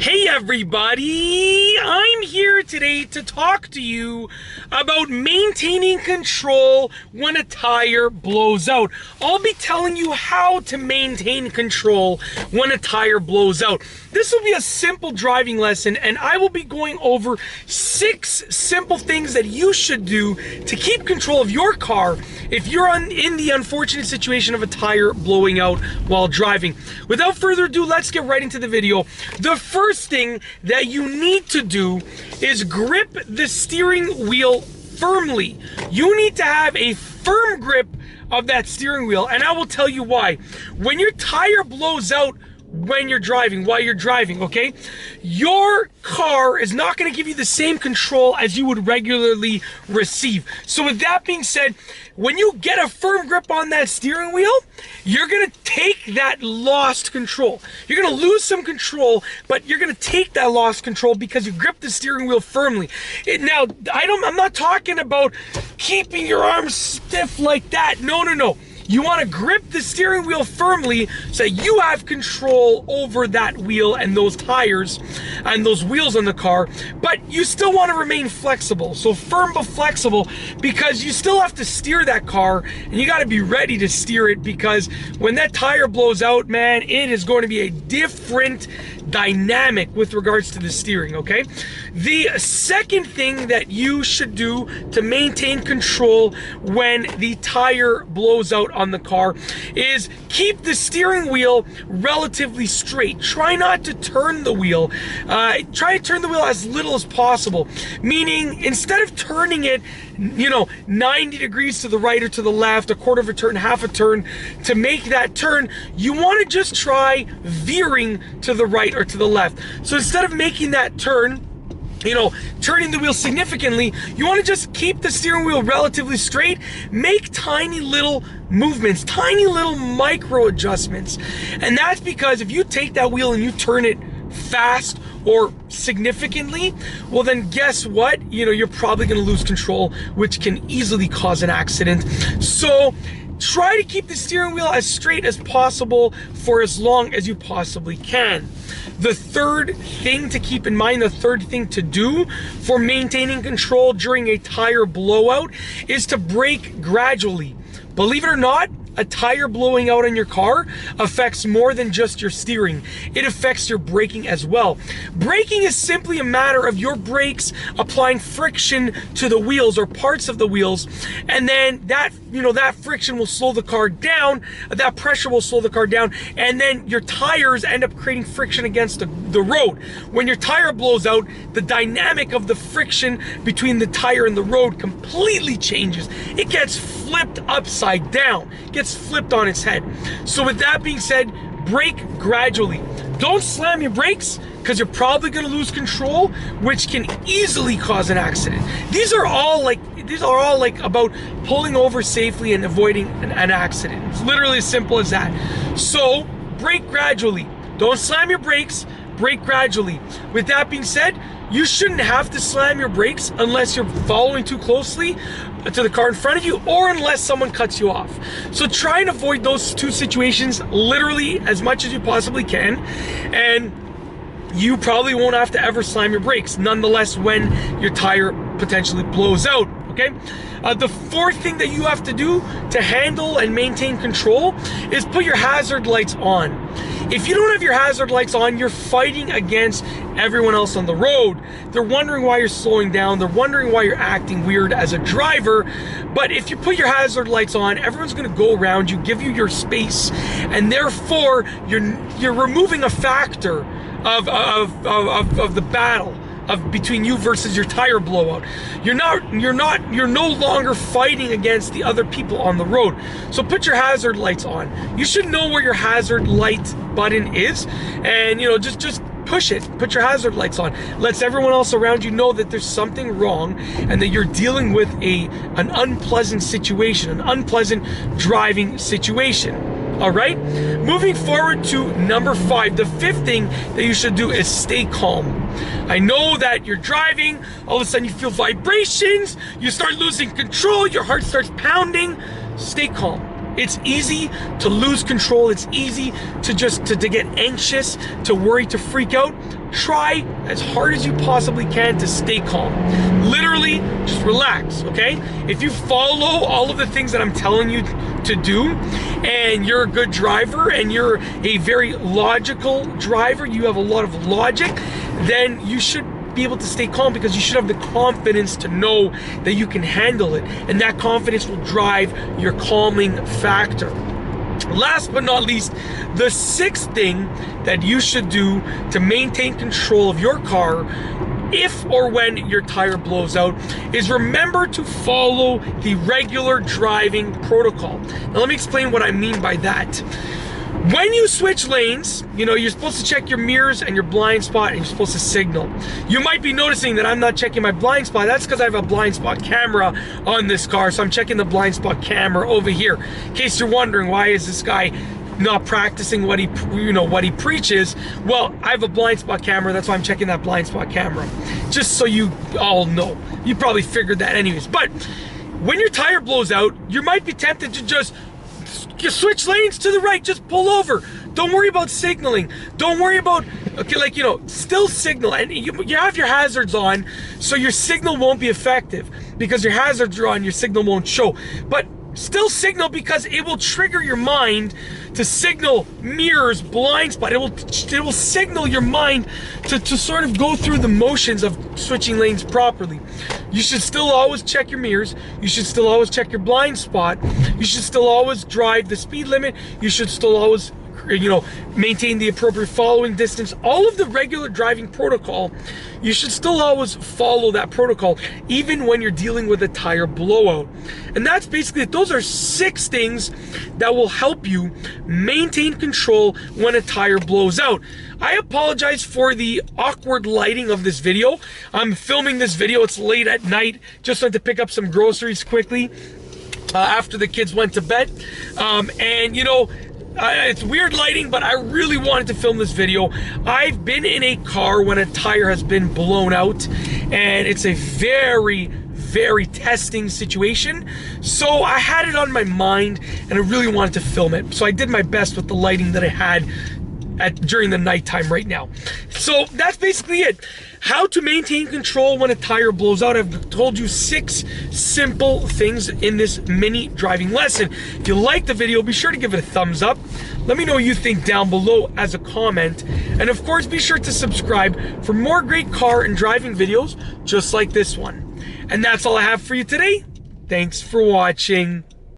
Hey everybody, I'm here today to talk to you about maintaining control when a tire blows out. I'll be telling you how to maintain control when a tire blows out. This will be a simple driving lesson, and I will be going over 6 simple things that you should do to keep control of your car if you're in the unfortunate situation of a tire blowing out while driving. Without further ado, let's get right into the video. The first thing that you need to do is grip the steering wheel firmly. You need to have a firm grip of that steering wheel, and I will tell you why. When your tire blows out while you're driving, okay, your car is not going to give you the same control as you would regularly receive. So with that being said, when you get a firm grip on that steering wheel, you're going to take that lost control. You're going to lose some control, but you're going to take that lost control because you grip the steering wheel firmly. Now, I'm not talking about keeping your arms stiff like that. No. You want to grip the steering wheel firmly so that you have control over that wheel and those tires and those wheels on the car, but you still want to remain flexible. So firm but flexible, because you still have to steer that car, and you got to be ready to steer it, because when that tire blows out, man, it is going to be a different dynamic with regards to the steering, okay? The second thing that you should do to maintain control when the tire blows out on the car is keep the steering wheel relatively straight. Try not to turn the wheel. Try to turn the wheel as little as possible, meaning instead of turning it 90 degrees to the right or to the left, a quarter of a turn, half a turn, to make that turn, you want to just try veering to the right or to the left. So instead of making that turn, turning the wheel significantly, you want to just keep the steering wheel relatively straight. Make tiny little movements, tiny little micro adjustments. And that's because if you take that wheel and you turn it fast or significantly, well then guess what? You're probably going to lose control, which can easily cause an accident. So try to keep the steering wheel as straight as possible for as long as you possibly can. The third thing to keep in mind, the third thing to do for maintaining control during a tire blowout is to brake gradually. Believe it or not, a tire blowing out on your car affects more than just your steering. It affects your braking as well. Braking is simply a matter of your brakes applying friction to the wheels or parts of the wheels, and then that friction will slow the car down, that pressure will slow the car down, and then your tires end up creating friction against the road. When your tire blows out, the dynamic of the friction between the tire and the road completely changes. It gets flipped upside down, gets flipped on its head. So with that being said, brake gradually. Don't slam your brakes, because you're probably going to lose control, which can easily cause an accident. These are all about pulling over safely and avoiding an accident. It's literally as simple as that. So brake gradually. Don't slam your brakes, brake gradually. With that being said, you shouldn't have to slam your brakes unless you're following too closely to the car in front of you, or unless someone cuts you off. So try and avoid those two situations literally as much as you possibly can, and you probably won't have to ever slam your brakes, nonetheless, when your tire potentially blows out, okay? The fourth thing that you have to do to handle and maintain control is put your hazard lights on. If you don't have your hazard lights on, you're fighting against everyone else on the road. They're wondering why you're slowing down. They're wondering why you're acting weird as a driver. But if you put your hazard lights on, everyone's going to go around you, give you your space, and therefore you're removing a factor of the battle between you versus your tire blowout. You're no longer fighting against the other people on the road. So put your hazard lights on. You should know where your hazard light button is, and just push it. Put your hazard lights on. Lets everyone else around you know that there's something wrong and that you're dealing with an unpleasant situation, an unpleasant driving situation. All right, moving forward to number 5. The 5th thing that you should do is stay calm. I know that you're driving, all of a sudden you feel vibrations, you start losing control, your heart starts pounding. Stay calm. It's easy to lose control. It's easy to get anxious, to worry, to freak out. try as hard as you possibly can to stay calm. Literally, just relax, okay? If you follow all of the things that I'm telling you to do, and you're a good driver, and you're a very logical driver, you have a lot of logic, then you should be able to stay calm, because you should have the confidence to know that you can handle it, and that confidence will drive your calming factor. Last but not least, the sixth thing that you should do to maintain control of your car if or when your tire blows out is remember to follow the regular driving protocol. Now let me explain what I mean by that. When you switch lanes, you know, you're supposed to check your mirrors and your blind spot, and you're supposed to signal. You might be noticing that I'm not checking my blind spot. That's because I have a blind spot camera on this car, so I'm checking the blind spot camera over here. In case you're wondering, why is this guy not practicing what he preaches? Well, I have a blind spot camera, that's why I'm checking that blind spot camera. Just so you all know. You probably figured that anyways. But when your tire blows out, you might be tempted to just switch lanes to the right, just pull over. Don't worry about signaling. Don't worry about, okay, like, you know, still signal. And you have your hazards on, so your signal won't be effective. Because your hazards are on, your signal won't show. But still signal, because it will trigger your mind to signal mirrors, blind spot. It will signal your mind to sort of go through the motions of switching lanes properly. You should still always check your mirrors. You should still always check your blind spot. You should still always drive the speed limit. You should still always, you know, maintain the appropriate following distance. All of the regular driving protocol, you should still always follow that protocol, even when you're dealing with a tire blowout. And that's basically it. Those are 6 things that will help you maintain control when a tire blows out. I apologize for the awkward lighting of this video. I'm filming this video, it's late at night, just went to pick up some groceries quickly after the kids went to bed. And you know, it's weird lighting, but I really wanted to film this video. I've been in a car when a tire has been blown out, and it's a very testing situation. So I had it on my mind, and I really wanted to film it. So I did my best with the lighting that I had during the nighttime right now. So that's basically it. How to maintain control when a tire blows out. I've told you 6 simple things in this mini driving lesson. If you like the video, be sure to give it a thumbs up. Let me know what you think down below as a comment. And of course, be sure to subscribe for more great car and driving videos just like this one. And that's all I have for you today. Thanks for watching.